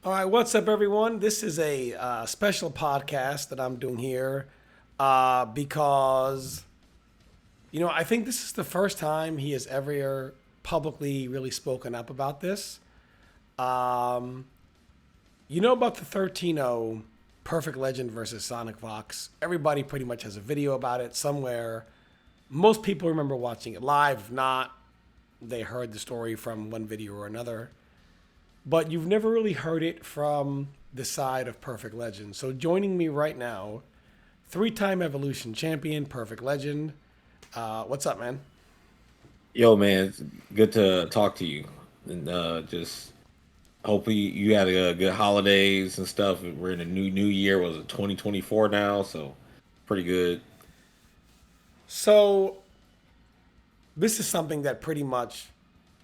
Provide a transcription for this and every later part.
All right, what's up, everyone? This is a special podcast that I'm doing here because, I think this is the first time he has ever publicly really spoken up about this. Um, you know about the 13-0 Perfect Legend versus Sonic Fox? Everybody pretty much has a video about it somewhere. Most people remember watching it live. If not, they heard the story from one video or another, but you've never really heard it from the side of Perfect Legend. So joining me right now, three-time Evolution champion, Perfect Legend. What's up, man? Yo, man, it's good to talk to you. And just hopefully you had a good holidays and stuff. We're in a new year. Was it 2024 now? So pretty good. So this is something that pretty much,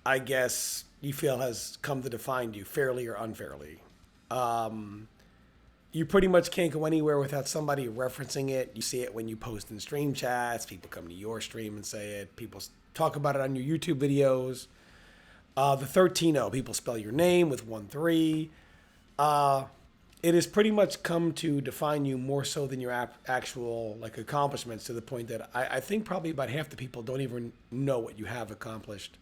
I guess, you feel has come to define you, fairly or unfairly. You pretty much can't go anywhere without somebody referencing it. You see it when you post in stream chats. People come to your stream and say it. People talk about it on your YouTube videos. The 13-0, people spell your name with 1-3. Uh, it has pretty much come to define you more so than your actual like accomplishments, to the point that I think probably about half the people don't even know what you have accomplished.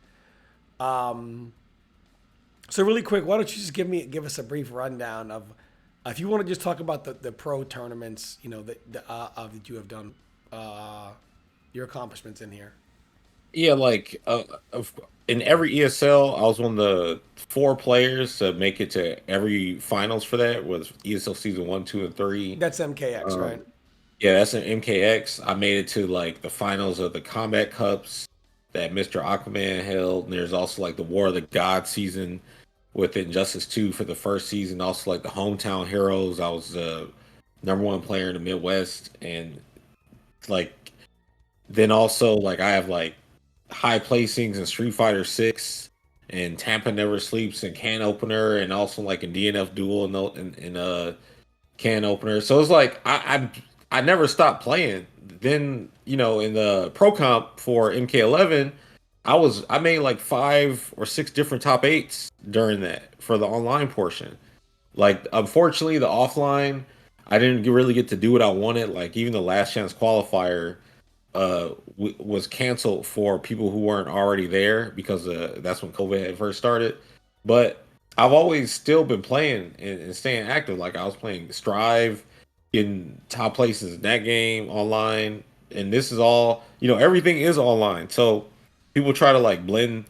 So really quick, why don't you just give us a brief rundown of, if you want to just talk about the pro tournaments, that you have done, uh, your accomplishments in here. Yeah, like in every ESL, I was one of the four players to make it to every finals for that. Was ESL season one, two, and three. That's MKX, right? Um, yeah, that's an MKX. I made it to like the finals of the Combat Cups that Mr. Aquaman held. And there's also like the War of the Gods season with Injustice 2 for the first season. Also like the Hometown Heroes. I was the number one player in the Midwest. And like then also like I have like high placings in Street Fighter 6 and Tampa Never Sleeps and Can Opener and also like in DNF Duel and can opener. So it's like I never stopped playing. Then in the pro comp for MK11, I made like five or six different top eights during that for the online portion. Like unfortunately, the offline I didn't really get to do what I wanted. Like even the last chance qualifier was canceled for people who weren't already there because that's when COVID had first started. But I've always still been playing and staying active. Like I was playing Strive, in top places in that game online, and this is all everything is online. So people try to like blend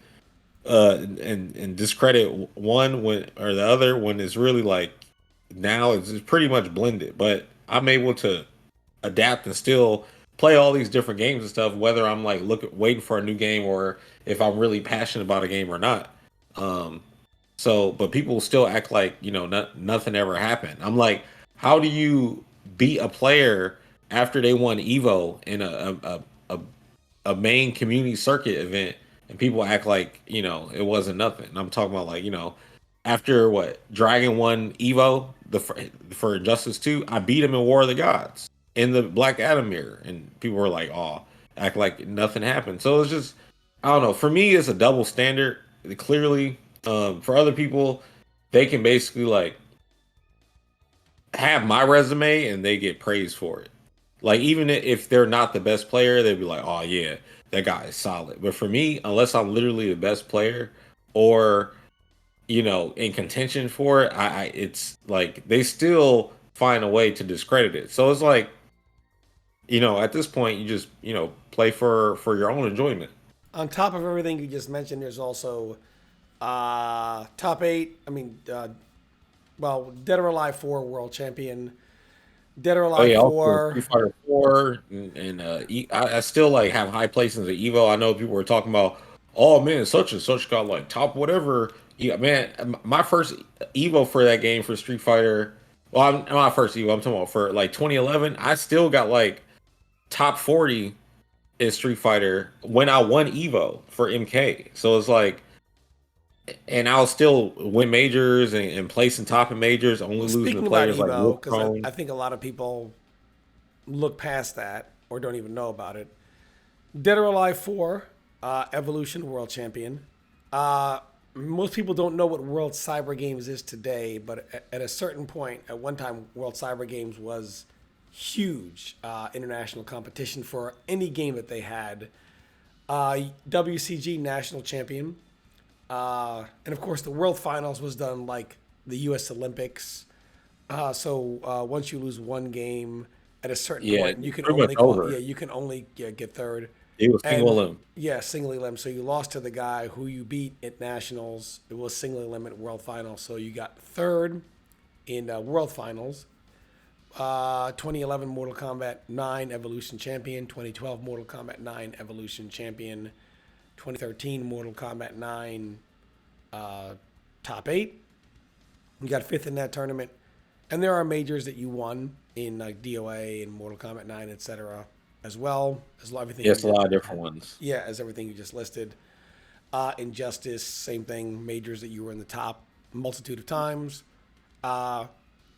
and discredit one when or the other when it's really like now it's pretty much blended. But I'm able to adapt and still play all these different games and stuff, whether I'm like waiting for a new game or if I'm really passionate about a game or not. Um, but people still act like nothing ever happened. I'm like, how do you beat a player after they won Evo in a, a main community circuit event, and people act like it wasn't nothing? And I'm talking about like after what Dragon won Evo for Injustice 2, I beat him in War of the Gods in the Black Adam mirror, and people were like, "Oh, act like nothing happened." So it's just I don't know. For me, it's a double standard. Clearly, for other people, they can basically like have my resume and they get praised for it. Like even if they're not the best player, they'd be like, "Oh yeah, that guy is solid." But for me, unless I'm literally the best player or in contention for it, I it's like they still find a way to discredit it. So it's like, at this point, you just play for your own enjoyment. On top of everything you just mentioned, there's also top eight. Well, Dead or Alive 4 world champion, Dead or Oh Alive yeah, also 4. Street Fighter 4 and I still like have high places at Evo. I know people were talking about, oh man, such and such got like top whatever. Yeah, man, my first Evo for that game for Street Fighter. Well, I'm not my first Evo. I'm talking about for like 2011. I still got like top 40 in Street Fighter when I won Evo for MK. So it's like, and I'll still win majors and place in top in majors, only Well, losing to speaking about players like Evo, Wolf because I Prone. think a lot of people look past that or don't even know about it. Dead or Alive 4, Evolution world champion. Uh, most people don't know what World Cyber Games is today, but at a certain point, at one time, World Cyber Games was huge international competition for any game that they had. WCG national champion, and of course, the World Finals was done like the U.S. Olympics. So once you lose one game at a certain Yeah, point, you can pretty much only over. you can only get third. It was single And limb. yeah, single elim. So you lost to the guy who you beat at nationals. It was single elim at World Finals. So you got third in World Finals. 2011 Mortal Kombat 9 Evolution Champion. 2012 Mortal Kombat 9 Evolution Champion. 2013 Mortal Kombat 9 top 8. You got fifth in that tournament. And there are majors that you won in like DOA and Mortal Kombat 9, etc. as well as everything you Yes, a just lot of different ones. yeah, as everything you just listed. Injustice, same thing. Majors that you were in the top multitude of times. Uh,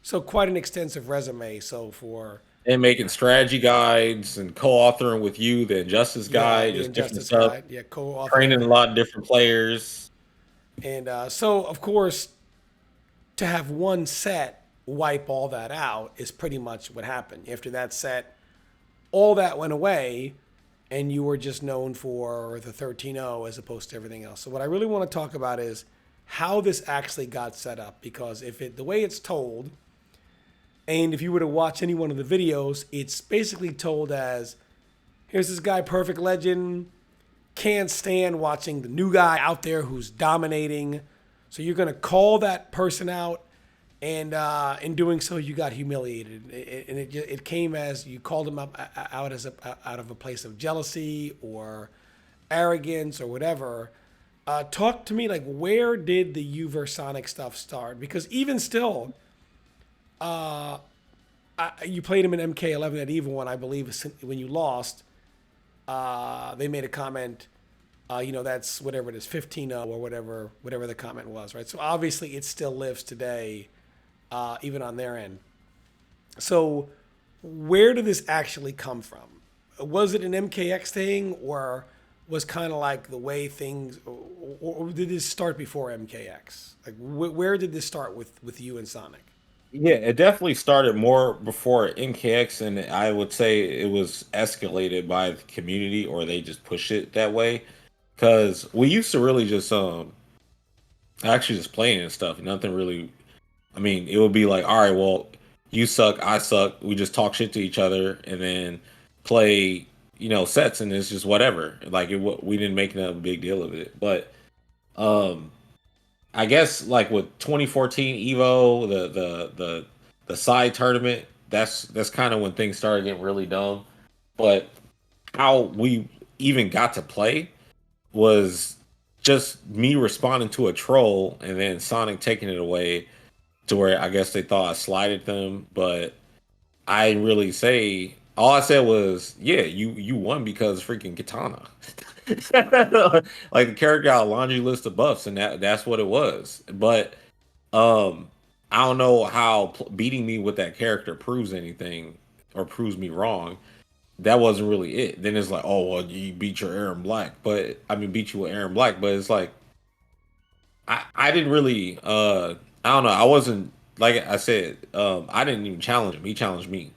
so quite an extensive resume. So for And making strategy guides and co-authoring with you, the Injustice yeah, guide, the just different Injustice stuff. guide, yeah, co-authoring Training a with, lot of different players. and so of course to have one set wipe all that out is pretty much what happened. After that set, all that went away, and you were just known for the 13-0 as opposed to everything else. So what I really want to talk about is how this actually got set up, because if it the way it's told, and if you were to watch any one of the videos, it's basically told as here's this guy, Perfect Legend, can't stand watching the new guy out there who's dominating. So you're gonna call that person out, and in doing so, you got humiliated. And it came as you called him up out out of a place of jealousy or arrogance or whatever. Talk to me, like, where did the Uversonic stuff start? Because even still, you played him in MK11 at Evil One, I believe, when you lost. They made a comment. That's whatever it is, 15-0 or whatever the comment was, right? So obviously, it still lives today, even on their end. So, where did this actually come from? Was it an MKX thing, or was kind of like the way things, or did this start before MKX? Like, where did this start with you and Sonic? Yeah, it definitely started more before MKX, and I would say it was escalated by the community, or they just push it that way. Because we used to really just actually just playing and stuff. Nothing really. I mean, it would be like, all right, well, you suck, I suck. We just talk shit to each other, and then play, sets, and it's just whatever. Like we didn't make a big deal of it. But um, I guess like with 2014 Evo, the side tournament, that's kind of when things started getting really dumb. But how we even got to play was just me responding to a troll, and then Sonic taking it away to where I guess they thought I slighted them, but I didn't really say. All I said was, "Yeah, you won because freaking Katana." Like the character got a laundry list of buffs, and that's what it was. But um, I don't know how beating me with that character proves anything or proves me wrong. That wasn't really it. Then it's like, oh well, you beat your Aaron Black, but I mean, beat you with Aaron Black, but it's like I didn't really I don't know. I wasn't like I said, I didn't even challenge him. He challenged me.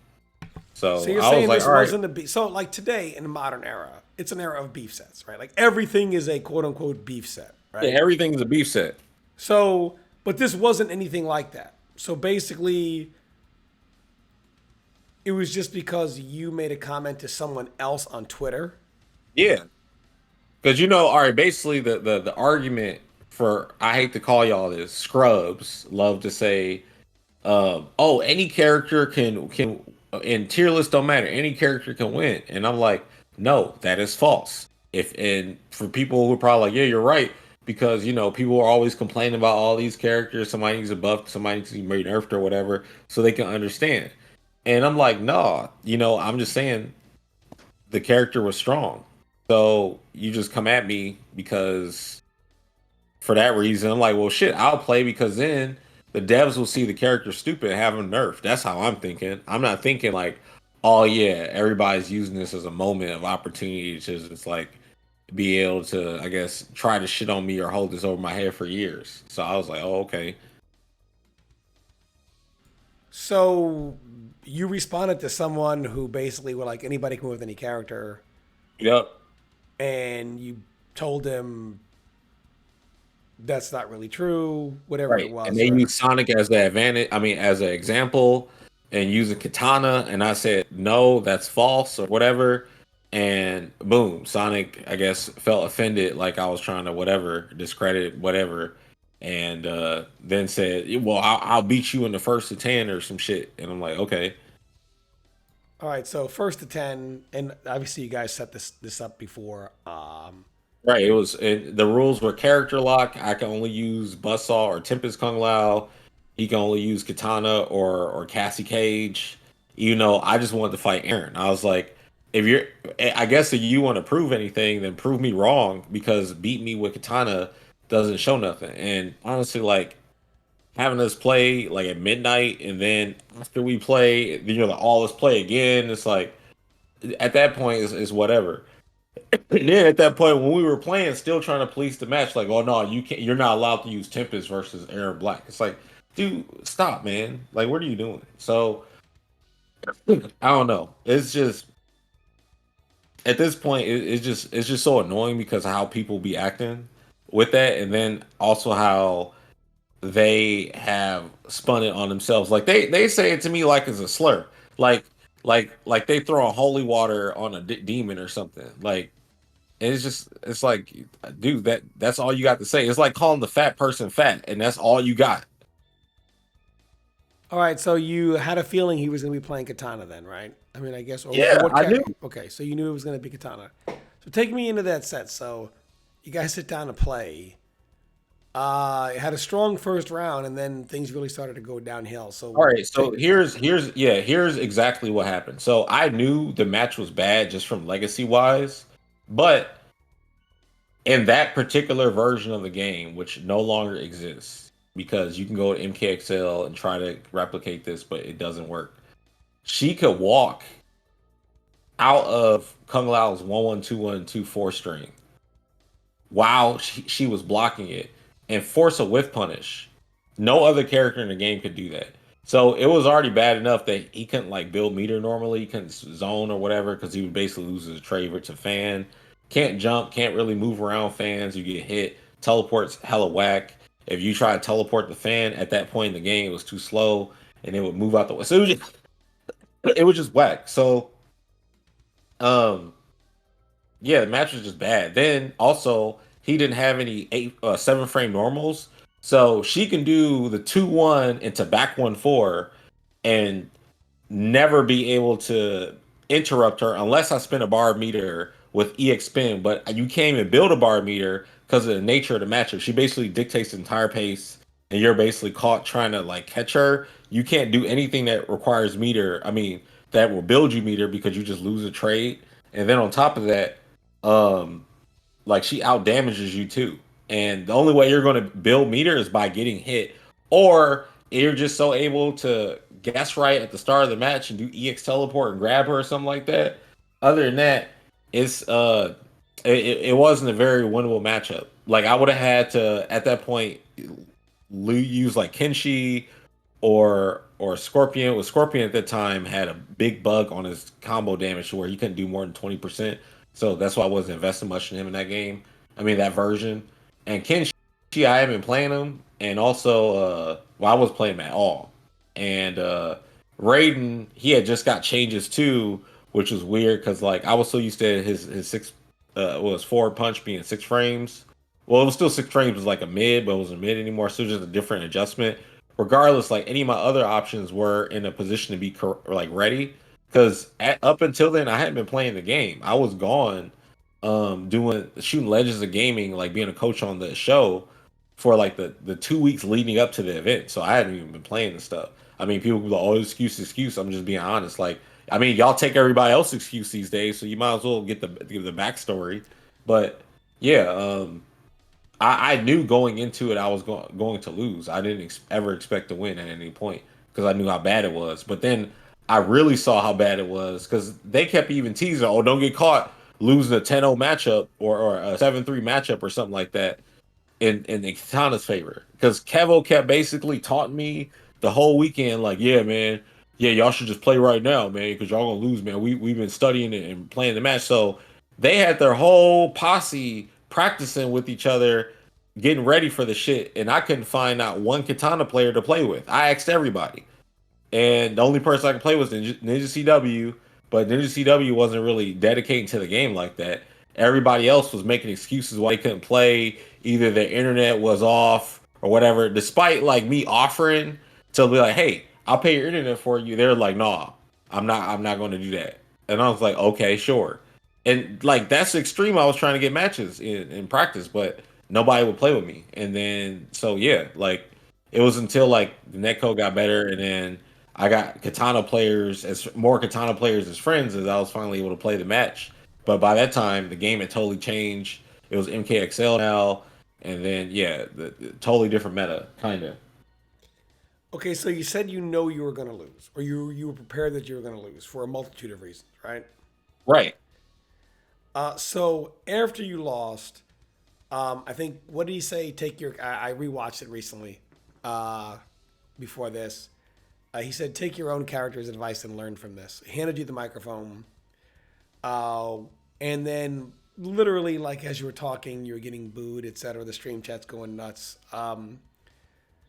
So So you're I was saying like, this all right, wasn't a beef. So like today in the modern era, it's an era of beef sets, right? Like everything is a quote unquote beef set, yeah, right? everything's a beef set. So, but this wasn't anything like that. So basically, it was just because you made a comment to someone else on Twitter. Yeah. Because all right, basically the argument for I hate to call y'all this, scrubs love to say, oh, any character can and tier lists don't matter. Any character can win. And I'm like, no, that is false. If and for people who are probably like, yeah, you're right, because people are always complaining about all these characters. Somebody needs a buff, somebody needs to be made nerfed or whatever, so they can understand. And I'm like, no, I'm just saying the character was strong. So you just come at me because for that reason, I'm like, well, shit, I'll play because then the devs will see the character stupid and have him nerfed. That's how I'm thinking. I'm not thinking like, oh yeah, everybody's using this as a moment of opportunity to just like be able to, I guess, try to shit on me or hold this over my head for years. So I was like, oh, okay. So you responded to someone who basically were like anybody can move with any character, Yep. and you told him that's not really true, whatever it Right. And was, they or use Sonic as the advantage, I mean, as an example, and using Katana. And I said, no, that's false or whatever. And boom, Sonic, I guess, felt offended, like I was trying to whatever, discredit whatever. And then said, well, I'll beat you in the first to 10 or some shit. And I'm like, okay. all right. So first to 10, and obviously you guys set this up before. Right. The rules were character lock. I can only use Buzzsaw or Tempest Kung Lao. He can only use Katana or Cassie Cage. You know, I just wanted to fight Aaron. I was like, if you're, I guess if you want to prove anything, then prove me wrong because beat me with Katana doesn't show nothing. And honestly, like having us play like at midnight and then after we play, you know, all us play again. It's like at that point is whatever. And then at that point, when we were playing, still trying to police the match, like, oh no, you can't. You're not allowed to use Tempest versus Aaron Black. It's like, dude, stop, man. Like, what are you doing? So I don't know. It's just at this point, it's just so annoying because of how people be acting with that, and then also how they have spun it on themselves. Like they say it to me like it's a slur, like like they throw a holy water on a demon or something. Like and it's like, dude, that's all you got to say. It's like calling the fat person fat, and that's all you got. All right. So you had a feeling he was going to be playing Katana then, right? I mean, I guess, or Yeah, what I knew. character? Okay. So you knew it was going to be Katana. So take me into that set. So you guys sit down to play. It had a strong first round, and then things really started to go downhill. All So right, so here's exactly what happened. So I knew the match was bad just from legacy wise, but in that particular version of the game, which no longer exists because you can go to MKXL and try to replicate this, but it doesn't work. She could walk out of Kung Lao's 1-1-2-1-2-4 string while she was blocking it and force a whiff punish. No other character in the game could do that. So it was already bad enough that he couldn't like build meter normally. He couldn't zone or whatever because he would basically lose his trade to fan. Can't jump, can't really move around fans. You get hit. Teleports hella whack. If you try to teleport the fan at that point in the game, it was too slow and it would move out the way. So it was just whack. So um yeah, the match was just bad. Then also he didn't have any 7 frame normals, so she can do the 2-1 into back 1-4 and never be able to interrupt her unless I spin a bar meter with EX spin. But you can't even build a bar meter because of the nature of the matchup. She basically dictates the entire pace, and you're basically caught trying to like catch her. You can't do anything that requires meter. I mean, that will build you meter because you just lose a trade. And then on top of that, um, like she out damages you too. And the only way you're going to build meter is by getting hit, or you're just so able to guess right at the start of the match and do EX teleport and grab her or something like that. Other than that, it's it wasn't a very winnable matchup. Like I would have had to at that point use like Kenshi or Scorpion. Well, Scorpion at that time had a big bug on his combo damage to where he couldn't do more than 20%. So that's why I wasn't investing much in him in that game. I mean that version. And Kenshi, I haven't been playing him, and also well, I was playing him at all. And Raiden, he had just got changes too, which was weird because like I was so used to his six was forward punch being 6 frames. Well, it was still 6 frames, it was like a mid, but it wasn't a mid anymore. So it was just a different adjustment. Regardless, like any of my other options were in a position to be like ready. Because up until then, I hadn't been playing the game. I was gone, doing shooting Legends of Gaming, like being a coach on the show for like the 2 weeks leading up to the event. So I hadn't even been playing the stuff. I mean, people be like, "Oh, excuse." I'm just being honest. Like, I mean, y'all take everybody else's excuse these days, so you might as well give the backstory. But yeah, I knew going into it I was going to lose. I didn't ever expect to win at any point because I knew how bad it was. But then I really saw how bad it was because they kept even teasing, "Oh, don't get caught. losing a 10-0 matchup or a 7-3 matchup or something like that in Katana's favor. Because Kevo kept basically taunting me the whole weekend, like, yeah, man, yeah, y'all should just play right now, man, because y'all gonna lose, man. We've been studying it and playing the match. So they had their whole posse practicing with each other, getting ready for the shit, and I couldn't find not one Katana player to play with. I asked everybody. And the only person I could play was Ninja CW, but Ninja CW wasn't really dedicating to the game like that. Everybody else was making excuses why they couldn't play. Either their internet was off or whatever. Despite like me offering to be like, "Hey, I'll pay your internet for you," they're like, "Nah, I'm not. I'm not going to do that." And I was like, "Okay, sure." And like that's the extreme. I was trying to get matches in practice, but nobody would play with me. And then so yeah, like it was until like the netcode got better, and then I got katana players as more katana players as friends as I was finally able to play the match. But by that time, the game had totally changed. It was MKXL now, and then yeah, the totally different meta, kind of. Okay, so you said you know you were going to lose, or you were prepared that you were going to lose for a multitude of reasons, right? Right. So after you lost, I think what did he say? Take your. I rewatched it recently, uh, before this. He said, "Take your own character's advice and learn from this." He handed you the microphone, uh, and then literally, like as you were talking, you were getting booed, etc. The stream chat's going nuts.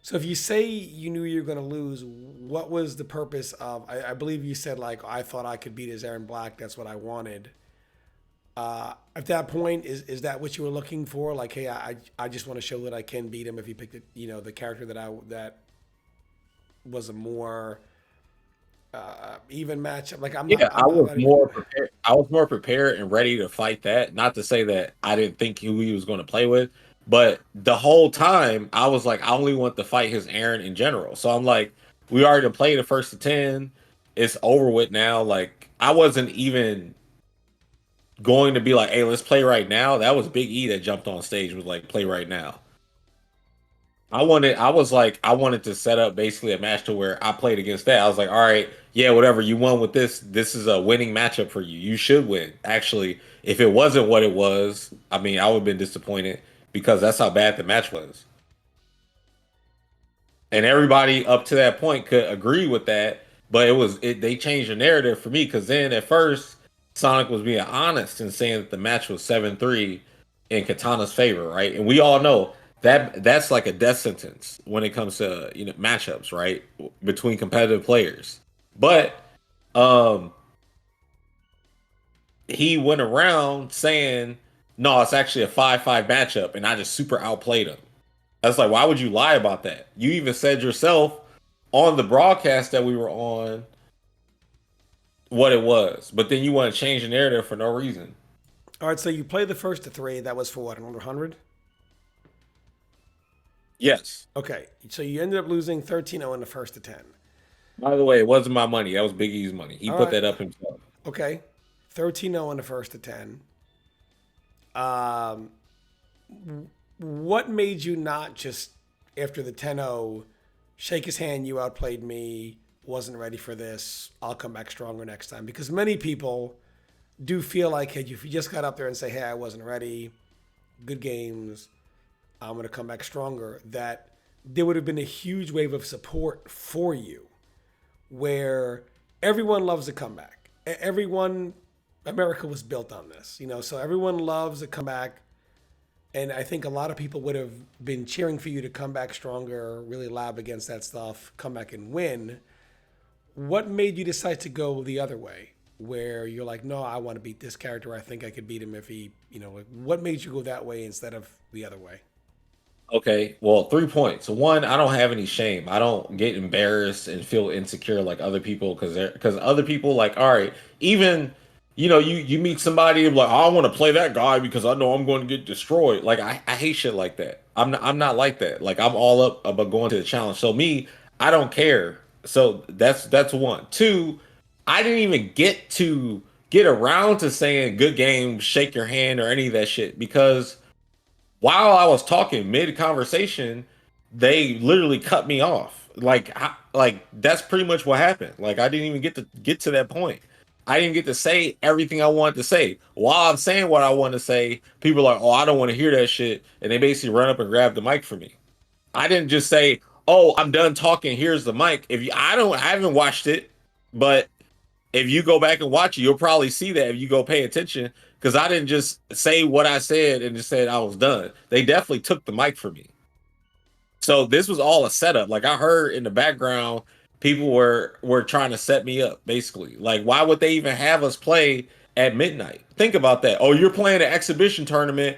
So if you say you knew you were going to lose, what was the purpose of? I believe you said like I thought I could beat his Aaron Black. That's what I wanted. At that point, is that what you were looking for? Like, hey, I just want to show that I can beat him if he picked it, the character that was a more even matchup. Like I'm not Yeah, I I'm was not even. more prepared. I was more prepared and ready to fight that. Not to say that I didn't think who he was going to play with, but the whole time I was like, I only want to fight his Aaron in general. So I'm like, we already played the first of 10. It's over with now. Like I wasn't even going to be like, hey, let's play right now. That was Big E that jumped on stage and was like, play right now. I wanted to set up basically a match to where I played against that. I was like, all right, yeah, whatever, you won with this. This is a winning matchup for you. You should win. Actually, if it wasn't what it was, I mean, I would have been disappointed because that's how bad the match was. And everybody up to that point could agree with that, but they changed the narrative for me because then at first Sonic was being honest and saying that the match was 7-3 in Katana's favor, right? And we all know that that's like a death sentence when it comes to matchups, right? Between competitive players. But um he went around saying, no, it's actually a 5-5 matchup, and I just super outplayed him. I was like, why would you lie about that? You even said yourself on the broadcast that we were on what it was, but then you want to change the narrative for no reason. All right, so you played the first of three. That was for what, another 100? Yes. Okay, so you ended up losing 13-0 in the first of 10. By the way, it wasn't my money. That was Big E's money. He All put right, that up himself. okay, 13-0 in the first of 10. Um, what made you not just after the 10-0 shake his hand? You outplayed me. Wasn't ready for this. I'll come back stronger next time. Because many people do feel like, hey, if you just got up there and say, hey, I wasn't ready, good games, I'm going to come back stronger, that there would have been a huge wave of support for you where everyone loves a comeback. Everyone, America was built on this, so everyone loves a comeback. And I think a lot of people would have been cheering for you to come back stronger, really lab against that stuff, come back and win. What made you decide to go the other way? Where you're like, no, I want to beat this character. I think I could beat him if he, like, what made you go that way instead of the other way? Okay, well, 3 points. One, I don't have any shame. I don't get embarrassed and feel insecure like other people because other people like, all right, even you meet somebody and like, I want to play that guy because I know I'm going to get destroyed. Like I hate shit like that. I'm not like that. Like I'm all up about going to the challenge. So me, I don't care. So that's one. Two, I didn't even get around to saying good game, shake your hand or any of that shit because while I was talking mid conversation, they literally cut me off. Like that's pretty much what happened. Like I didn't even get to that point. I didn't get to say everything I wanted to say. While I'm saying what I want to say, people are like, "Oh, I don't want to hear that shit," and they basically run up and grab the mic from me. I didn't just say, "Oh, I'm done talking. Here's the mic." If you, I haven't watched it, but if you go back and watch it, you'll probably see that if you go pay attention. Because I didn't just say what I said and just said I was done. They definitely took the mic from me. So this was all a setup. Like I heard in the background, people were trying to set me up, basically. Like, why would they even have us play at midnight? Think about that. Oh, you're playing an exhibition tournament.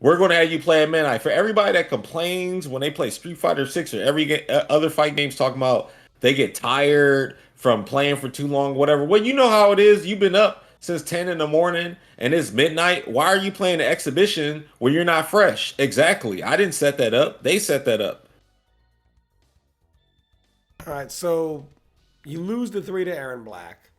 We're going to have you play at midnight. For everybody that complains when they play Street Fighter 6 or every other fight games talking about they get tired from playing for too long, whatever. Well, you know how it is. You've been up since 10 in the morning and it's midnight. Why are you playing an exhibition where you're not fresh? Exactly. I didn't set that up. They set that up. All right, so you lose the three to Aaron Black.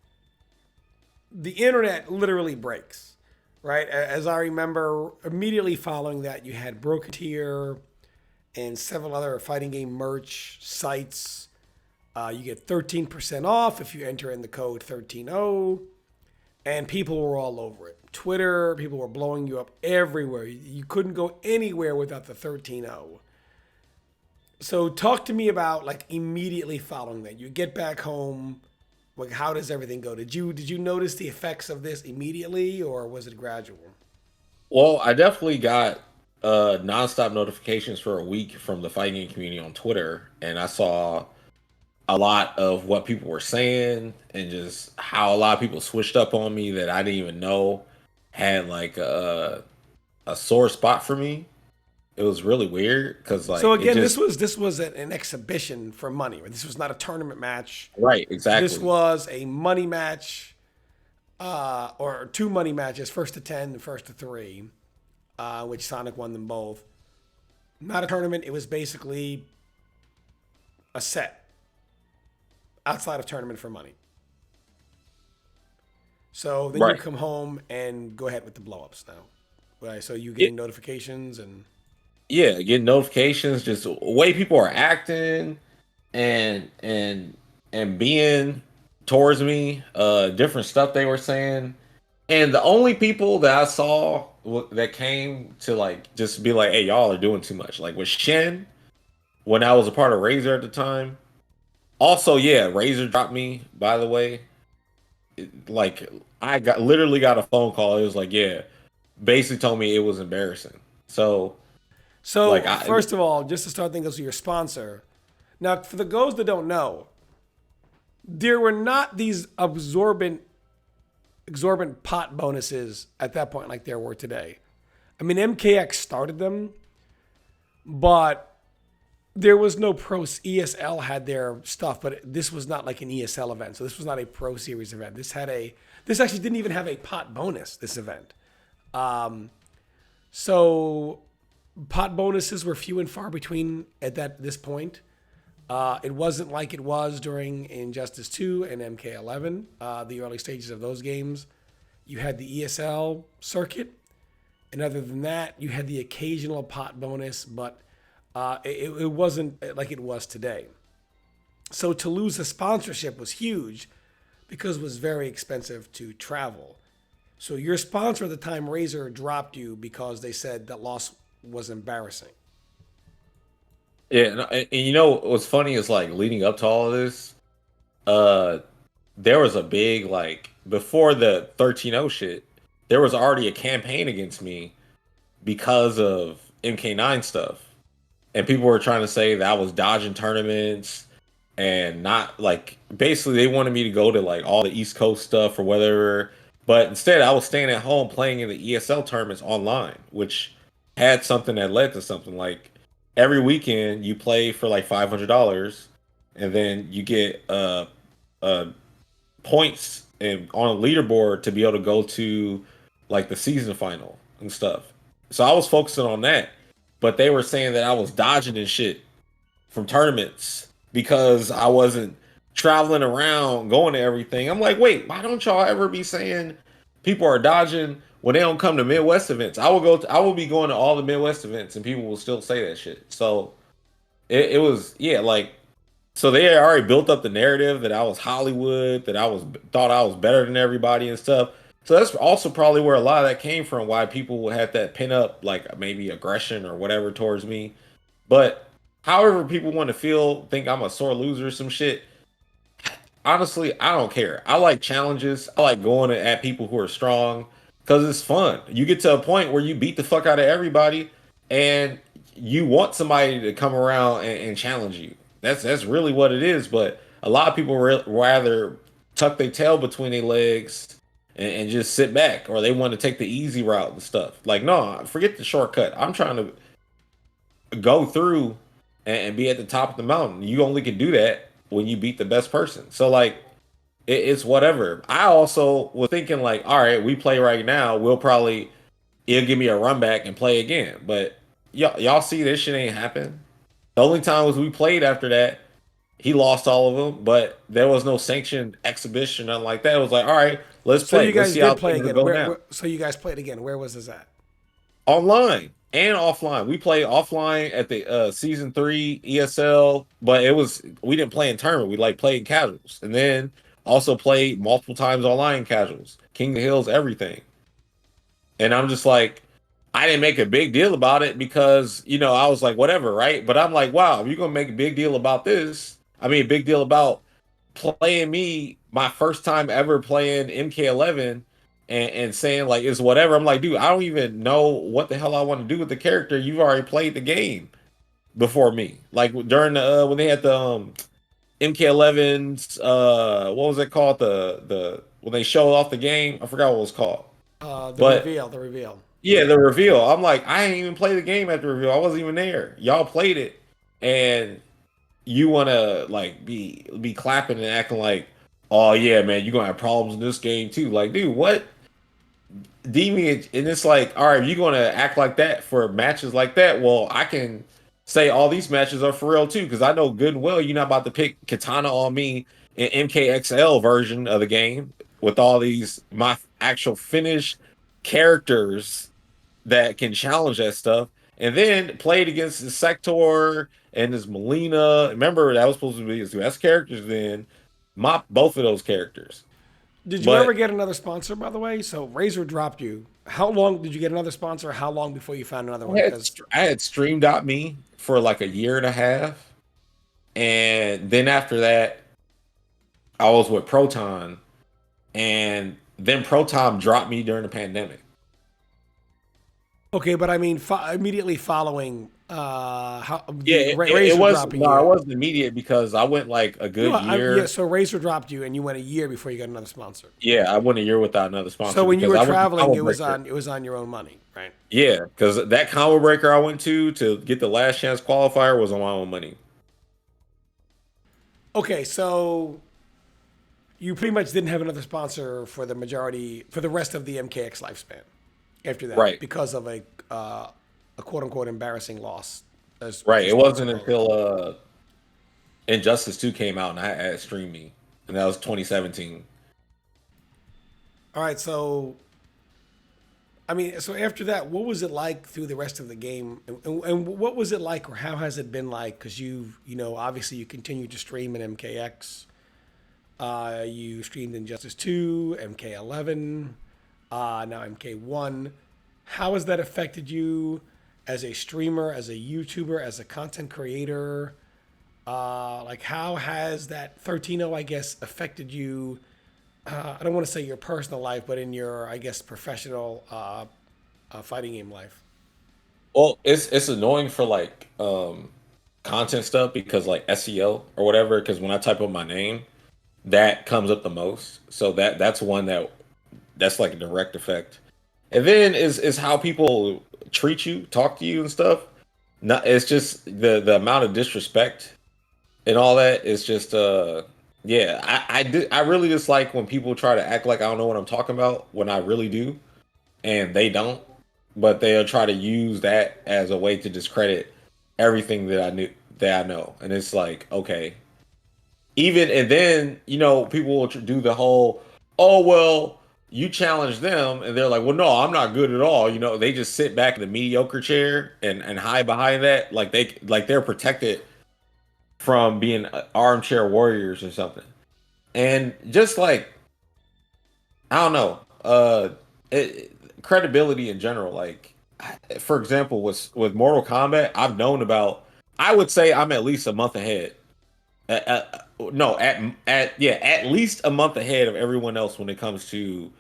The internet literally breaks, right? As I remember, immediately following that, you had Broken Tier and several other fighting game merch sites. You get 13% off if you enter in the code 13O, and people were all over it. Twitter, people were blowing you up everywhere. You couldn't go anywhere without the 13O. So talk to me about like immediately following that. You get back home, like how does everything go? Did you notice the effects of this immediately or was it gradual? Well, I definitely got nonstop notifications for a week from the fighting game community on Twitter, and I saw a lot of what people were saying and just how a lot of people switched up on me that I didn't even know had like a sore spot for me. It was really weird because So like it again, just this was an exhibition for money. Right? This was not a tournament match. right This exactly was a money match, or two money matches, first to 10 and first to three, which Sonic won them both. Not a tournament. It was basically a set outside of tournament for money. So then you right. come home and go ahead with the blowups now. Right. So you Yeah, getting notifications and yeah, getting notifications, just the way people are acting and and and being towards me, different stuff they were saying. And the only people that I saw that came to like just be like, "Hey, y'all are doing too much." Like with Shen, when I was a part of Razor at the time. Also, yeah, Razor dropped me. By the way, like I got literally got a phone call. It was like, yeah, basically told me it was embarrassing. So, like, so I first of all, just to start things with your sponsor. Now, for the goes that don't know, there were not these exorbitant pot bonuses at that point like there were today. I mean, MKX started them, but there was no pro. ESL had their stuff, but this was not like an ESL event. So this was not a pro series event. This actually didn't even have a pot bonus. This event. So pot bonuses were few and far between at this point. It wasn't like it was during Injustice 2 and MK11, the early stages of those games. You had the ESL circuit, and other than that, you had the occasional pot bonus, but it wasn't like it was today. So to lose the sponsorship was huge because it was very expensive to travel. So your sponsor at the time, Razer, dropped you because they said that loss was embarrassing. yeah, and you know what's funny is like leading up to all of this, uh, there was a big like before the 13-0 shit, there was already a campaign against me because of MK9 stuff. And people were trying to say that I was dodging tournaments and not like basically they wanted me to go to like all the East Coast stuff or whatever. But instead, I was staying at home playing in the ESL tournaments online, which had something that led to something like every weekend you play for like $500, and then you get uh points and on a leaderboard to be able to go to like the season final and stuff. So I was focusing on that, but they were saying that I was dodging and shit from tournaments because I wasn't traveling around going to everything. I'm like, wait, why don't y'all ever be saying people are dodging when they don't come to Midwest events? I will be going to all the Midwest events and people will still say that shit. So it was yeah, like So they had already built up the narrative that I was Hollywood, that I was thought I was better than everybody and stuff. So that's also probably where a lot of that came from, why people had that pin up like maybe aggression or whatever towards me. But however people want to feel, think I'm a sore loser or some shit, honestly, I don't care. I like challenges. I like going at people who are strong because it's fun. You get to a point where you beat the fuck out of everybody, and you want somebody to come around and challenge you. That's really what it is. But a lot of people rather tuck their tail between their legs and just sit back, or they want to take the easy route and stuff. Like, no, forget the shortcut. I'm trying to go through and be at the top of the mountain. You only can do that when you beat the best person. So like it's whatever. I also was thinking like, all right, we play right now. We'll probably it'll give me a run back and play again. But y'all see this shit ain't happen. The only time was we played after that. He lost all of them, but there was no sanctioned exhibition, nothing like that. It was like, all right, let's So play. you Let's guys see how did play things will again. go now. So you guys played again. Where was this at? Online and offline. We played offline at the season 3 ESL, but it was we didn't play in tournament. We like played casuals, and then also played multiple times online casuals, King of the Hills, everything. And I'm just like, I didn't make a big deal about it because I was like, whatever, right? But I'm like, wow, if you're gonna make a big deal about this, I mean, a big deal about playing me my first time ever playing MK11 and saying like it's whatever. I'm like, dude, I don't even know what the hell I want to do with the character. You've already played the game before me. Like during the when they had the MK11's what was it called? The when they showed off the game, I forgot what it was called. The But reveal. The reveal. yeah, the reveal. I'm like, I ain't even play the game at the reveal. I wasn't even there. Y'all played it, and you want to like be clapping and acting like, oh yeah, man, you're gonna have problems in this game too. Like, dude, what deviant? And it's like, all right, if you're gonna act like that for matches like that, well, I can say all these matches are for real too, because I know good and well you're not about to pick Katana on me in MKXL version of the game with all these my actual finished characters that can challenge that stuff. And then played against the Sector and this Melina. Remember that was supposed to be his best characters then. Mop both of those characters. Did you ever But get another sponsor, by the way? So Razor dropped you. How long did you get another sponsor? How long before you found another one? Because I had Stream.me for like a year and a half. And then after that, I was with Proton. And then Proton dropped me during the pandemic. okay, but I mean, immediately following how Yeah, the it Razor was dropping no, it you. wasn't immediate because I went like a No, good yeah. year. So Razor dropped you, and you went a year before you got another sponsor. Yeah, I went a year without another So sponsor when you because were I went to traveling, Combo Breaker. it was on your own money, right? Yeah, because that Combo Breaker I went to get the last chance qualifier was on my own money. Okay, so you pretty much didn't have another sponsor for the rest of the MKX lifespan after that Right, because of a quote unquote embarrassing loss as right. your It sponsor wasn't program. until Injustice 2 came out and I had Stream Me, and that was 2017. All right, so I mean, so after that, what was it like through the rest of the game, and what was it like, or how has it been like? Because obviously you continue to stream in MKX. You streamed Injustice 2, MK11, now MK1. How has that affected you as a streamer, as a YouTuber, as a content creator? Like, how has that 13.0, I guess, affected you? I don't want to say your personal life, but in your, I guess, professional fighting game life. Well, it's annoying for like content stuff because like SEO or whatever. Because when I type up my name, that comes up the most. So that's one that's like a direct effect. And then is how people treat you, talk to you, and stuff. Not it's just the amount of disrespect and all that is just yeah. I really dislike when people try to act like I don't know what I'm talking about when I really do, and they don't. But they'll try to use that as a way to discredit everything that I know, and it's like okay, even and then people will do the whole oh well you challenge them and they're like well no I'm not good at all they just sit back in the mediocre chair and hide behind that like they're protected from being armchair warriors or something. And just like I don't know, credibility in general. Like, for example, with Mortal Kombat, I've known about. I would say I'm at least a month ahead. No, at least a month ahead of everyone else when it comes to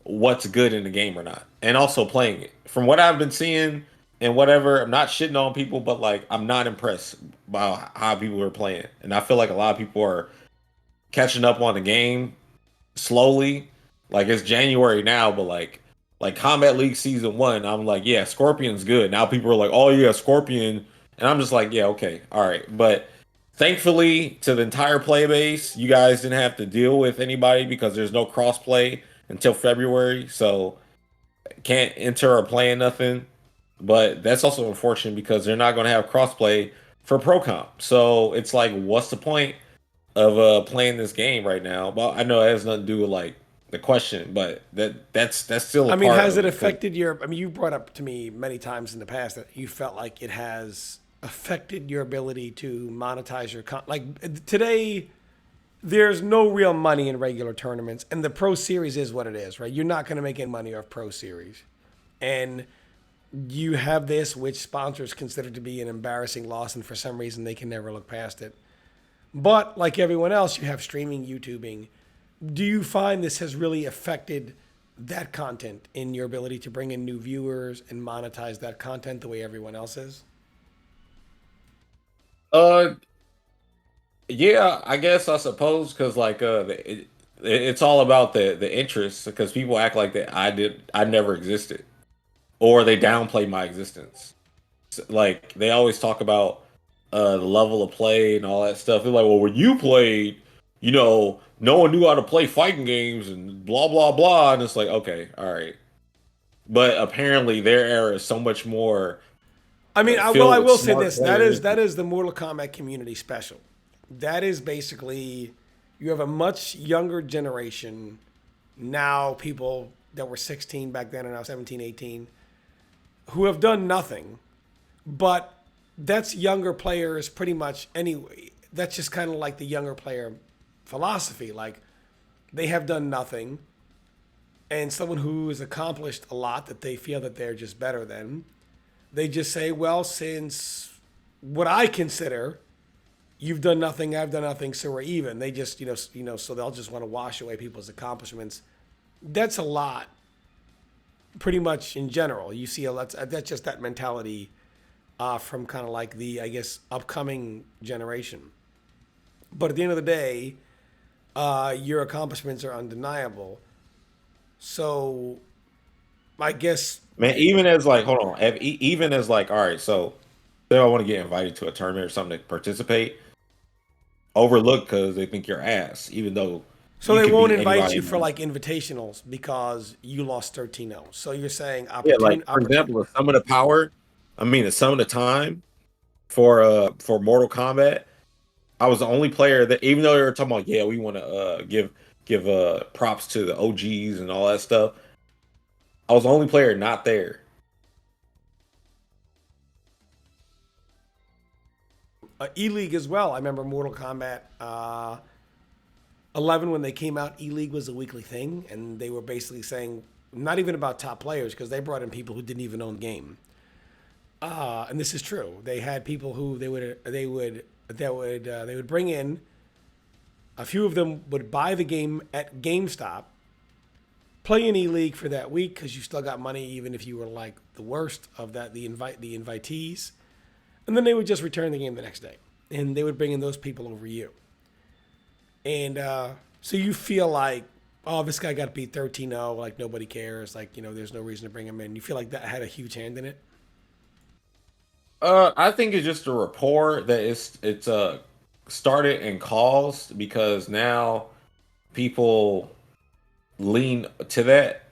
what's good in the game or not, and also playing it. From what I've been seeing and whatever, I'm not shitting on people, but like I'm not impressed by how people are playing, and I feel like a lot of people are catching up on the game slowly. Like it's January now, but like Combat League Season 1, I'm like, yeah, Scorpion's good. Now people are like, oh yeah, Scorpion. And I'm just like, yeah, okay, all right. But thankfully to the entire play base, you guys didn't have to deal with anybody because there's no crossplay until February. So can't enter or plan nothing. But that's also unfortunate because they're not gonna have crossplay for Pro Comp. So it's like, what's the point of playing this game right now? Well, I know it has nothing to do with like the question, but that's still a I mean, part has of it it because affected your? I mean, you brought up to me many times in the past that you felt like it has affected your ability to monetize your like today. There's no real money in regular tournaments, and the Pro Series is what it is, right? You're not going to make any money off Pro Series, and you have this, which sponsors consider to be an embarrassing loss, and for some reason they can never look past it. But like everyone else, you have streaming, YouTubing. Do you find this has really affected that content in your ability to bring in new viewers and monetize that content the way everyone else is? uh yeah, I guess I suppose because like it's all about the interest because people act like that I never existed or they downplay my existence. Like they always talk about the level of play and all that stuff. They're like, well, when you played, no one knew how to play fighting games and blah blah blah. And it's like, okay, all right. But apparently their era is so much more I mean, I filled with will say smart this: that is players. that is the Mortal Kombat community special. That is basically you have a much younger generation now. People that were 16 back then are now 17, 18, who have done nothing. But that's younger players pretty much anyway. That's just kind of like the younger player philosophy. Like they have done nothing, and someone who has accomplished a lot that they feel that they're just better than, they just say, well, since what I consider you've done nothing, I've done nothing, so we're even. They just, so they'll just want to wash away people's accomplishments. That's a lot, pretty much in general. You see a lot. That's just that mentality from kind of like the, I guess, upcoming generation. But at the end of the day, your accomplishments are undeniable. So I guess, Man, even as like, hold on, even as like, all right, so say I want to get invited to a tournament or something to participate, overlooked because they think you're ass, even though so you they could won't beat invite anybody. you for like invitationals because you lost 13-0. So you're saying Yeah, like for example, the sum of the time for Mortal Kombat, I was the only player that even though they were talking about, yeah, we want to give props to the OGs and all that stuff, I was the only player not there. E League as well. I remember Mortal Kombat 11 when they came out. E League was a weekly thing, and they were basically saying not even about top players because they brought in people who didn't even own the game. And this is true. They had people who they would bring in. A few of them would buy the game at GameStop, play in E League for that week because you still got money even if you were like the worst of that the invitees, and then they would just return the game the next day, and they would bring in those people over you. And so you feel like, oh, this guy got beat 13-0, like nobody cares, like there's no reason to bring him in. You feel like that had a huge hand in it. I think it's just a rapport that it's started and caused because now people lean to that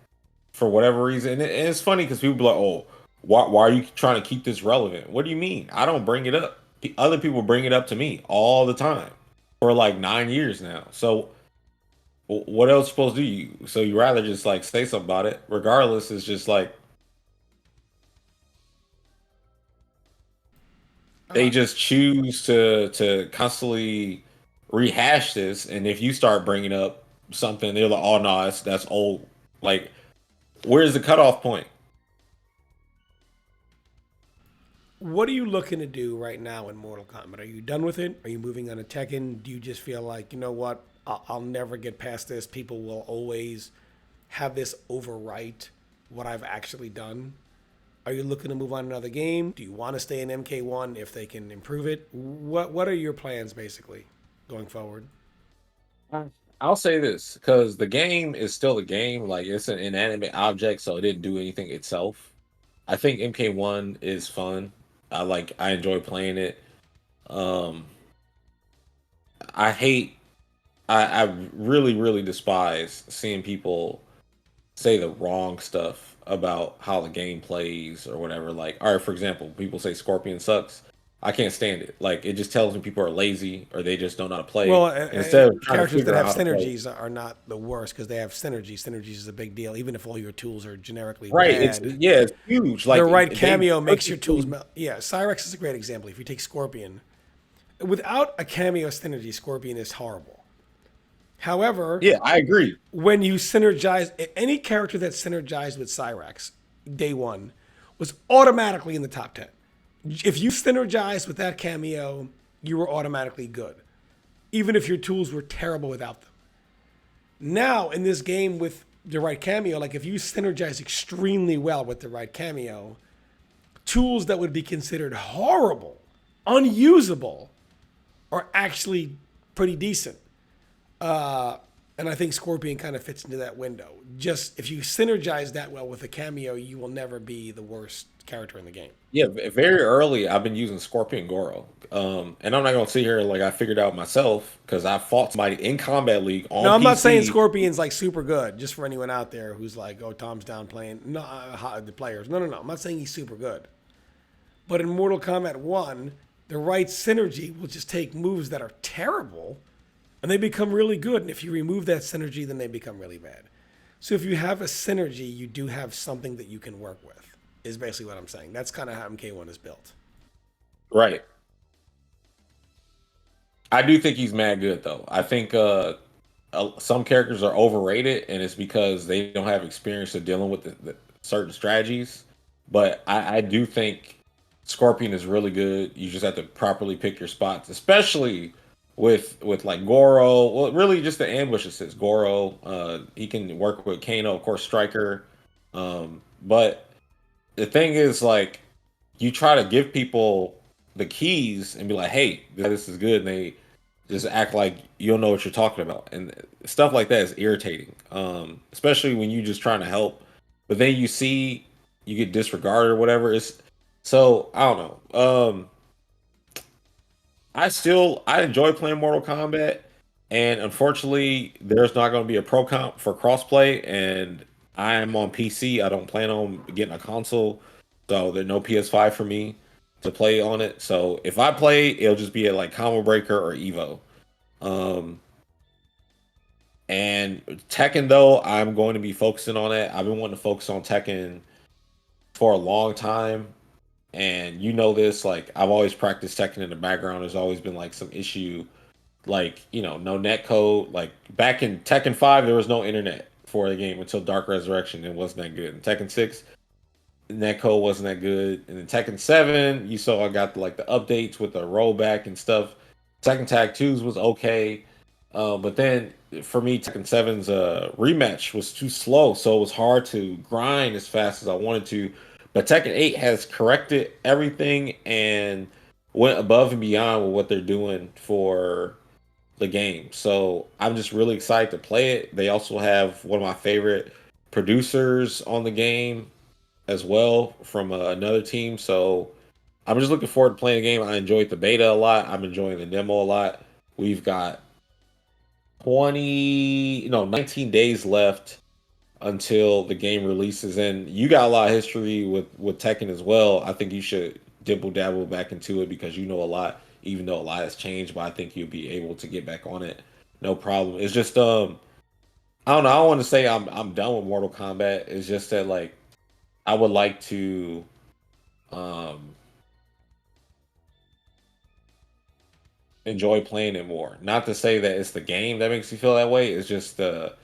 for whatever reason. And it's funny because people be like, "Oh, why are you trying to keep this relevant?" What do you mean? I don't bring it up. Other people bring it up to me all the time for like 9 years now. So what else supposed to do? You rather just like say something about it, regardless. It's just like they just choose to constantly rehash this, and if you start bringing up something, they're like, "Oh no, that's old." Like, where's the cutoff point? What are you looking to do right now in Mortal Kombat? Are you done with it? Are you moving on to Tekken? Do you just feel like, you know what, I'll never get past this? People will always have this overwrite what I've actually done. Are you looking to move on to another game? Do you want to stay in MK1 if they can improve it? What are your plans basically going forward? Uh, I'll say this because the game is still a game. Like, it's an inanimate object, so it didn't do anything itself. I think MK1 is fun. I enjoy playing it. Um, I hate I really, really despise seeing people say the wrong stuff about how the game plays or whatever. Like, all right, for example, people say Scorpion sucks. I can't stand it. Like, it just tells me people are lazy or they just don't know how to play. Well, And instead of trying to characters that figure out have how to play, synergies are not the worst because they have synergy. Synergies is a big deal, even if all your tools are generically right? bad. It's huge. The Like, right they cameo makes your tools purposely, melt. Yeah, Cyrex is a great example. If you take Scorpion, without a cameo synergy, Scorpion is horrible. However, yeah, I agree. when you synergize any character that synergized with Cyrex, day one, was automatically in the top 10. If you synergized with that cameo, you were automatically good, even if your tools were terrible without them. Now, in this game with the right cameo, like if you synergize extremely well with the right cameo, tools that would be considered horrible, unusable, are actually pretty decent. And I think Scorpion kind of fits into that window. Just if you synergize that well with a cameo, you will never be the worst character in the game. Yeah, very early, I've been using Scorpion Goro. And I'm not gonna sit here like I figured out myself because I fought somebody in Combat League on Now, I'm not saying PC. Scorpion's like super good, just for anyone out there who's like, oh, Tom's down playing. No, the players. No, no, no. I'm not saying he's super good. But in Mortal Kombat 1, the right synergy will just take moves that are terrible and they become really good. And if you remove that synergy, then they become really bad. So if you have a synergy, you do have something that you can work with, is basically what I'm saying. That's kind of how MK1 is built. Right. I do think he's mad good though. I think some characters are overrated, and it's because they don't have experience of dealing with the certain strategies. But I do think Scorpion is really good. You just have to properly pick your spots, especially with like Goro. Well, really just the ambush assist. Goro, he can work with Kano, of course, Striker. But the thing is, like, you try to give people the keys and be like, "Hey, this is good," and they just act like you don't know what you're talking about, and stuff like that is irritating. Especially when you just trying to help, but then you see you get disregarded or whatever. It's so I don't know. I enjoy playing Mortal Kombat, and unfortunately, there's not going to be a pro comp for crossplay, and I am on PC. I don't plan on getting a console, so there's no PS5 for me to play on it. So if I play, it'll just be at like Combo Breaker or Evo. Um, and Tekken though, I'm going to be focusing on it. I've been wanting to focus on Tekken for a long time, and you know this. Like, I've always practiced Tekken in the background. There's always been like some issue, like, no net code. Like back in Tekken 5, there was no internet for the game until Dark Resurrection. It wasn't that good. In Tekken 6, net code wasn't that good. And in Tekken 7, you saw I got like the updates with the rollback and stuff. Tekken Tag 2's was okay. But then for me, Tekken 7's rematch was too slow, so it was hard to grind as fast as I wanted to. But Tekken 8 has corrected everything and went above and beyond with what they're doing for the game. So I'm just really excited to play it. They also have one of my favorite producers on the game as well from another team. So I'm just looking forward to playing the game. I enjoyed the beta a lot. I'm enjoying the demo a lot. We've got 19 days left until the game releases, and you got a lot of history with Tekken as well. I think you should dibble dabble back into it because you know a lot, even though a lot has changed. But I think you'll be able to get back on it, no problem. It's just I don't know. I don't want to say I'm done with Mortal Kombat. It's just that, like, I would like to um enjoy playing it more. Not to say that it's the game that makes you feel that way. It's just the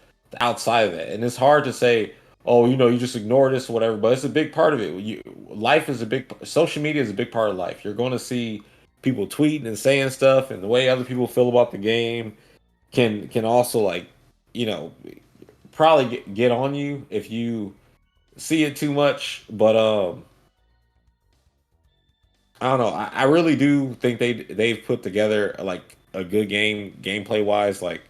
outside of that, and it's hard to say. Oh, you just ignore this or whatever, but it's a big part of it. Life is a big, social media is a big part of life. You're going to see people tweeting and saying stuff, and the way other people feel about the game can also like, you know, probably get on you if you see it too much. But I don't know. I really do think they've put together like a good game gameplay wise, like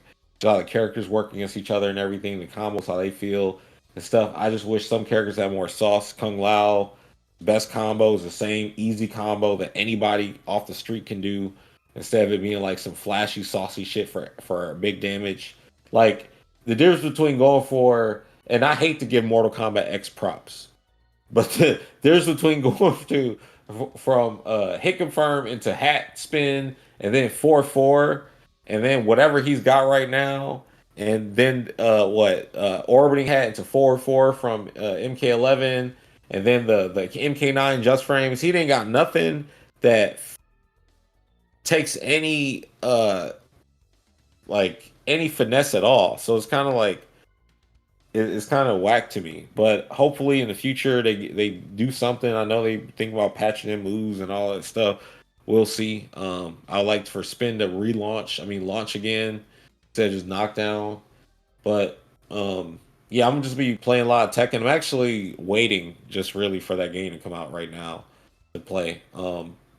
how the characters work against each other and everything, the combos, how they feel and stuff. I just wish some characters had more sauce. Kung Lao, best combo is the same easy combo that anybody off the street can do, instead of it being like some flashy, saucy shit for big damage. Like the difference between going for, and I hate to give Mortal Kombat X props, but there's between going to from hit confirm into hat spin and then 4-4 and then whatever he's got right now and then what orbiting hat into 4-4 from MK11 and then the MK9 just frames. He didn't got nothing that takes any like any finesse at all. So it's kind of like it's kind of whack to me. But hopefully in the future they do something. I know they think about patching in moves and all that stuff. We'll see. I like for Spin to relaunch. I mean, launch again instead of just knockdown. But yeah, I'm just be playing a lot of Tekken. I'm actually waiting just really for that game to come out right now to play.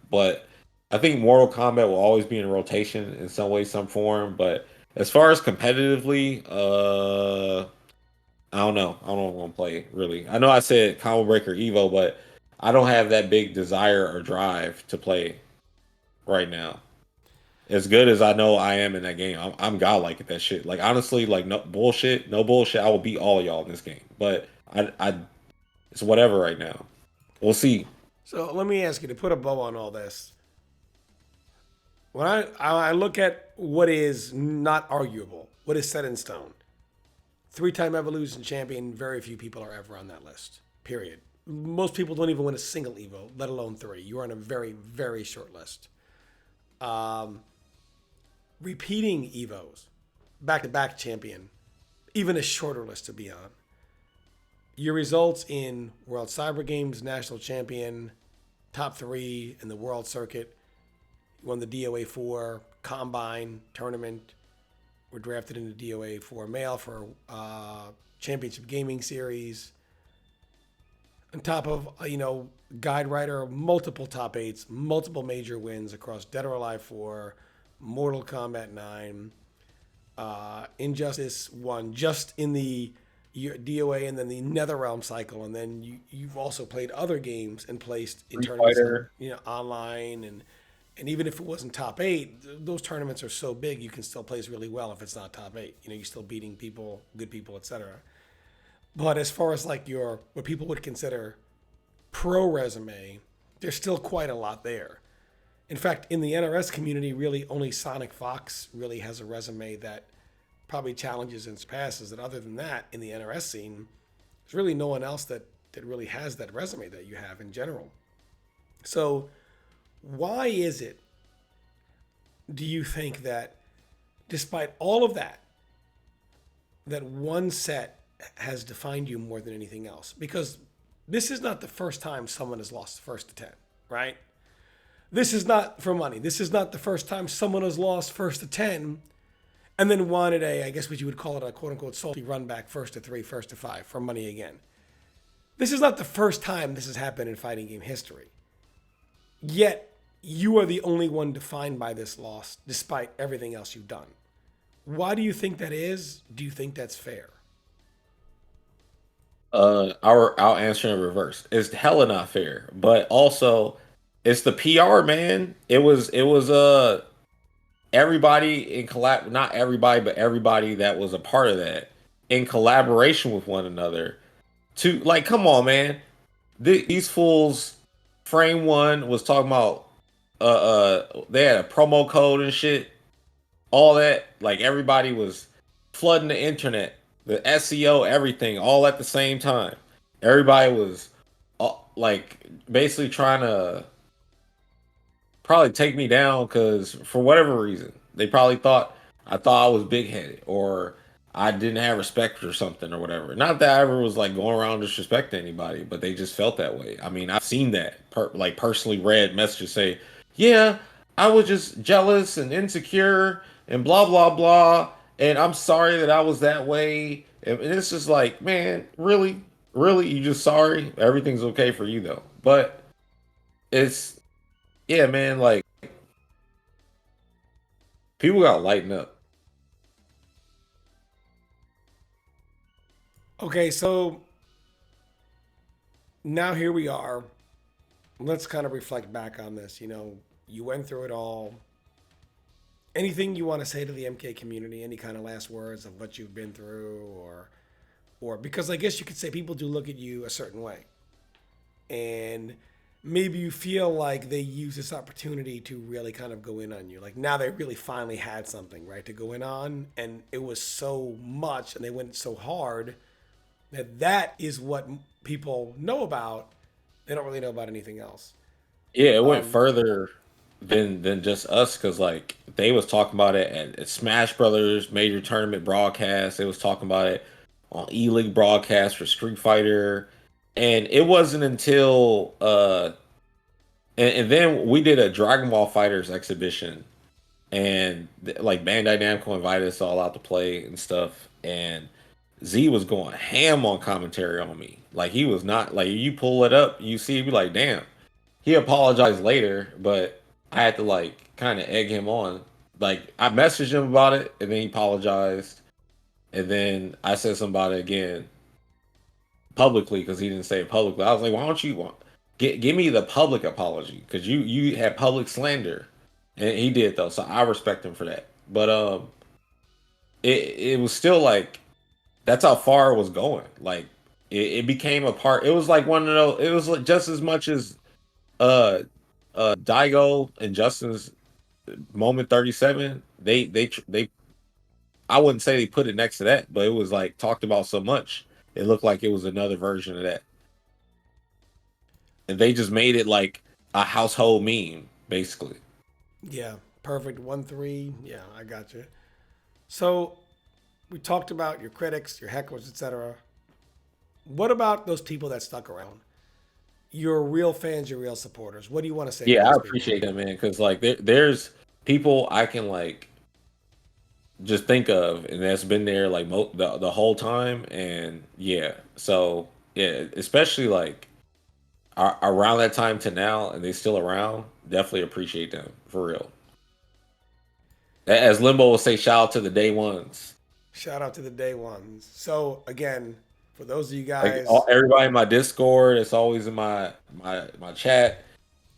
But I think Mortal Kombat will always be in rotation in some way, some form. But as far as competitively, I don't know. I don't want to play really. I know I said Combo Breaker Evo, but I don't have that big desire or drive to play right now. As good as I know I am in that game, I'm godlike at that shit. Like honestly, like no bullshit, no bullshit. I will beat all y'all in this game. But it's whatever right now. We'll see. So let me ask you to put a bow on all this. When I look at what is not arguable, what is set in stone, three-time Evolution champion, very few people are ever on that list. Period. Most people don't even win a single Evo, let alone three. You are on a very, very short list. Um, Repeating Evos, back-to-back champion, even a shorter list to be on. Your results in World Cyber Games, national champion, top three in the world circuit, won the DOA 4 combine tournament, were drafted into DOA 4 male for championship gaming series. On top of, guide writer, multiple top eights, multiple major wins across Dead or Alive 4, Mortal Kombat 9, Injustice 1, just in the DOA and then the NetherRealm cycle. And then you've also played other games and placed in Street tournaments and, Fighter. online. And even if it wasn't top eight, those tournaments are so big you can still place really well if it's not top eight. You're still beating people, good people, etc. But as far as like your what people would consider pro resume, there's still quite a lot there. In fact, in the NRS community, really only Sonic Fox really has a resume that probably challenges and surpasses it. Other than that, in the NRS scene, there's really no one else that really has that resume that you have in general. So why is it, do you think, that despite all of that, that one set has defined you more than anything else? Because this is not the first time someone has lost the first to 10, right? This is not for money. This is not the first time someone has lost first to 10 and then wanted I guess what you would call it, a quote unquote salty run back first to 3, first to 5 for money again. This is not the first time this has happened in fighting game history. Yet, you are the only one defined by this loss despite everything else you've done. Why do you think that is? Do you think that's fair? I'll answer in reverse. It's hella not fair, but also it's the PR, man. It was everybody in collab, not everybody, but everybody that was a part of that in collaboration with one another. To like, come on, man. These fools. Frame One was talking about they had a promo code and shit, all that. Like everybody was flooding the internet, the SEO, everything, all at the same time. Everybody was like basically trying to probably take me down because for whatever reason they probably thought I thought I was big headed or I didn't have respect or something or whatever. Not that I ever was like going around disrespecting anybody, but they just felt that way. I mean, I've seen that like personally read messages say, "Yeah, I was just jealous and insecure and blah blah blah, and I'm sorry that I was that way." And it's just like, man, really, really, you just sorry? Everything's okay for you though, but it's yeah, man, like people got to lighten up. Okay, so now here we are. Let's kind of reflect back on this. You went through it all. Anything you want to say to the MK community? Any kind of last words of what you've been through, or because I guess you could say people do look at you a certain way, and maybe you feel like they use this opportunity to really kind of go in on you. Like now they really finally had something, right, to go in on, and it was so much, and they went so hard that is what people know about. They don't really know about anything else. Yeah, it went further than just us because like they was talking about it at Smash Brothers major tournament broadcast. They was talking about it on E League broadcast for Street Fighter, and it wasn't until and then we did a Dragon Ball Fighters exhibition, and like Bandai Namco invited us all out to play and stuff, and Z was going ham on commentary on me. Like he was not like you pull it up, you see, be like, damn. He apologized later, but I had to like kind of egg him on. Like I messaged him about it, and then he apologized, and then I said something about it again publicly because he didn't say it publicly. I was like, why don't you give me the public apology because you had public slander, and he did though, so I respect him for that. But it was still like that's how far it was going. Like it became a part. It was like one of those. It was like just as much as uh Daigo and Justin's moment 37. They I wouldn't say they put it next to that, but it was like talked about so much. It looked like it was another version of that. And they just made it like a household meme, basically. Yeah, perfect. 1-3. Yeah, I got you. So we talked about your critics, your hecklers, etc. What about those people that stuck around? Your real fans, your real supporters. What do you want to say to Yeah, I those people? appreciate that, man, because like there's people I can like just think of, and that's been there like the whole time, and yeah, so yeah, especially like around that time to now, and they still around. Definitely appreciate them for real. As Limbo will say, shout out to the day ones. Shout out to the day ones. So again, for those of you Like guys, everybody in my Discord, it's always in my chat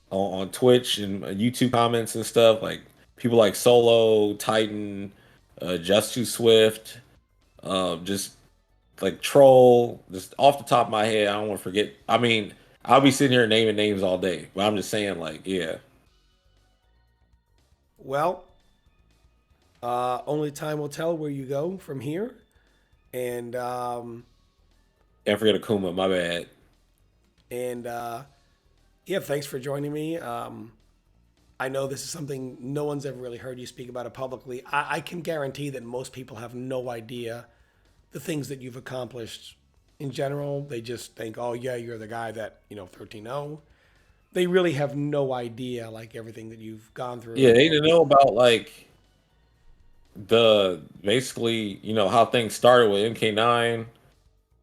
on Twitch and YouTube comments and stuff. Like people like Solo, Titan, Just Too Swift, just like Troll. Just off the top of my head, I don't want to forget. I mean, I'll be sitting here naming names all day, but I'm just saying, like, yeah, well, only time will tell where you go from here. And can't forget Akuma. My bad. and yeah, thanks for joining me. I know this is something no one's ever really heard you speak about it publicly. I can guarantee that most people have no idea the things that you've accomplished in general. They just think, oh, yeah, you're the guy that, 13-0. They really have no idea, like, everything that you've gone Yeah, through. they didn't know about like the basically, how things started with MK9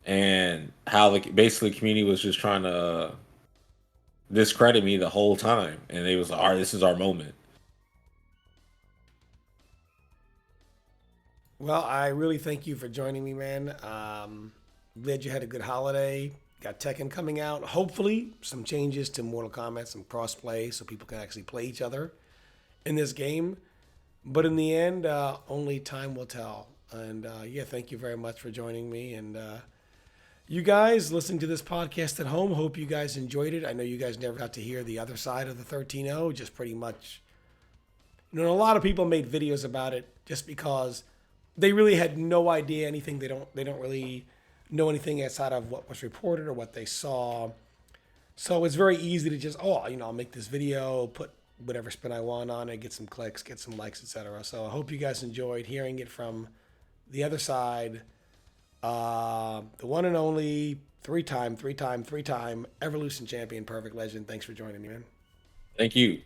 and how the basically community was just trying to discredit me the whole time, and they was like, "All right, this is our moment." Well, I really thank you for joining me, man. Glad you had a good holiday. Got Tekken coming out. Hopefully, some changes to Mortal Kombat, some crossplay, so people can actually play each other in this game. But in the end, only time will tell. And yeah, thank you very much for joining me. And you guys listening to this podcast at home, hope you guys enjoyed it. I know you guys never got to hear the other side of the 13-0, just pretty much. A lot of people made videos about it just because they really had no idea anything. They don't really know anything outside of what was reported or what they saw. So it's very easy to just, I'll make this video, put whatever spin I want on it, get some clicks, get some likes, etc. So I hope you guys enjoyed hearing it from the other side. The one and only three-time Evolution champion, Perfect Legend. Thanks for joining me, man. Thank you.